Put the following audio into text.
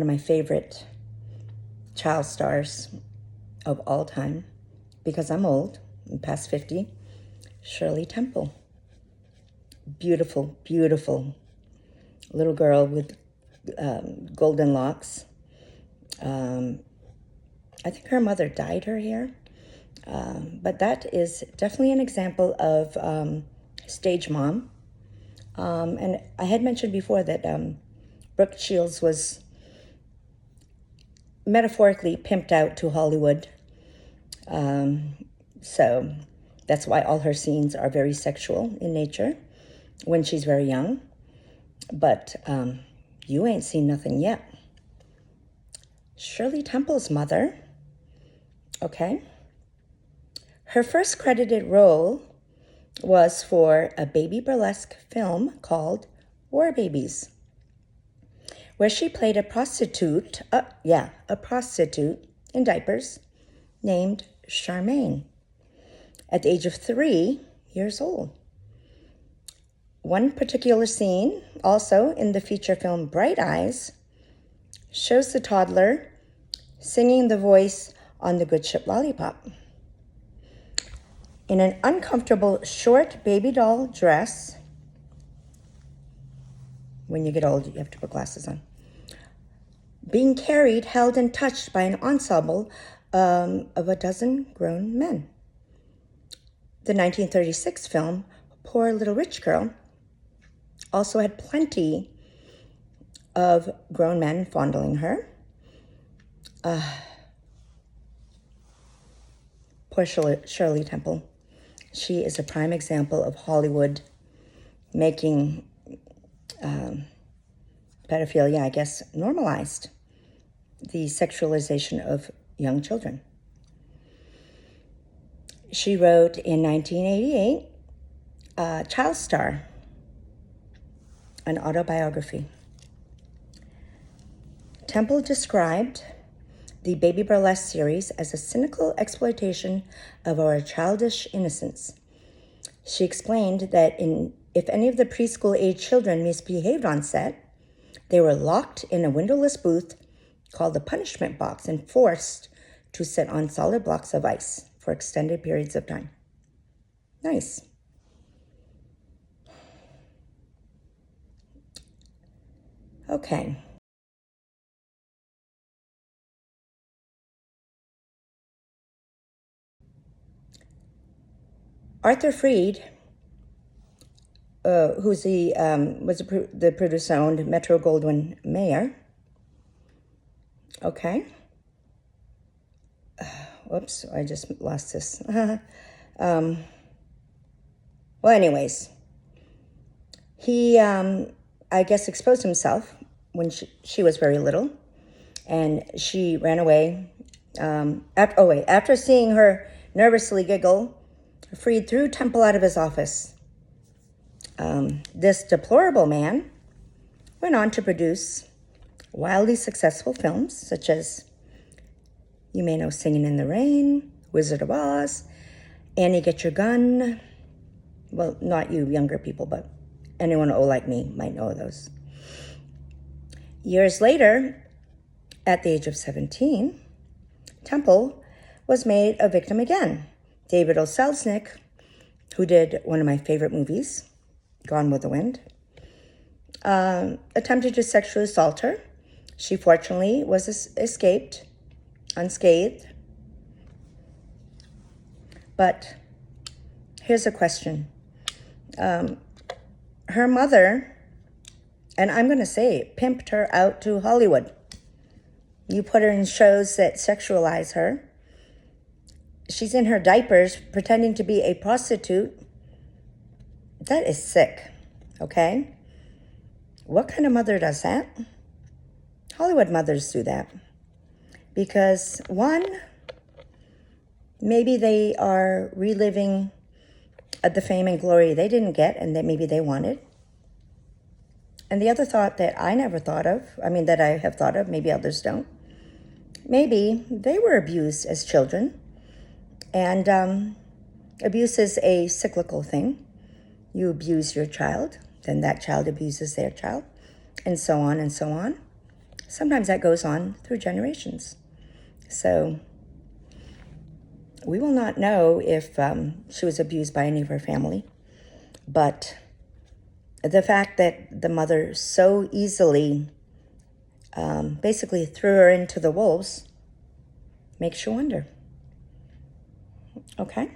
of my favorite child stars of all time, because I'm old, I'm past 50, Shirley Temple. Beautiful, beautiful little girl with golden locks. I think her mother dyed her hair, but that is definitely an example of stage mom. And I had mentioned before that Brooke Shields was metaphorically pimped out to Hollywood. So that's why all her scenes are very sexual in nature when she's very young. But you ain't seen nothing yet. Shirley Temple's mother, okay? Her first credited role was for a baby burlesque film called War Babies, where she played a prostitute, a prostitute in diapers named Charmaine at the age of 3 years old. One particular scene, also in the feature film Bright Eyes, shows the toddler singing the voice on the Good Ship Lollipop. In an uncomfortable short baby doll dress, when you get old, you have to put glasses on, being carried, held, and touched by an ensemble of a dozen grown men. The 1936 film, Poor Little Rich Girl, also had plenty of grown men fondling her. Poor Shirley Temple. She is a prime example of Hollywood making pedophilia, I guess, normalized, the sexualization of young children. She wrote in 1988, Child Star, an autobiography. Temple described the Baby Burlesque series as a cynical exploitation of our childish innocence. She explained that if any of the preschool-age children misbehaved on set, they were locked in a windowless booth called the punishment box and forced to sit on solid blocks of ice for extended periods of time. Nice. Okay. Arthur Freed, who's the producer-owned Metro-Goldwyn-Mayer. Okay. Whoops, I just lost this. Well, anyways, he, I guess, exposed himself when she was very little, and she ran away. After seeing her nervously giggle, Freed threw Temple out of his office. This deplorable man went on to produce wildly successful films such as, you may know, Singing in the Rain, Wizard of Oz, Annie Get Your Gun. Well, not you younger people, but anyone old like me might know those. Years later, at the age of 17, Temple was made a victim again. David O. Selznick, who did one of my favorite movies, Gone with the Wind, attempted to sexually assault her. She fortunately was escaped unscathed. But here's a question. Her mother, and I'm going to say, pimped her out to Hollywood. You put her in shows that sexualize her. She's in her diapers pretending to be a prostitute. That is sick, okay? What kind of mother does that? Hollywood mothers do that. Because one, maybe they are reliving the fame and glory they didn't get and that maybe they wanted. And the other thought that I never thought of, that I have thought of, maybe others don't, maybe they were abused as children. And abuse is a cyclical thing. You abuse your child, then that child abuses their child, and so on and so on. sometimes that goes on through generations. So we will not know if she was abused by any of her family, but the fact that the mother so easily basically threw her into the wolves makes you wonder. Okay?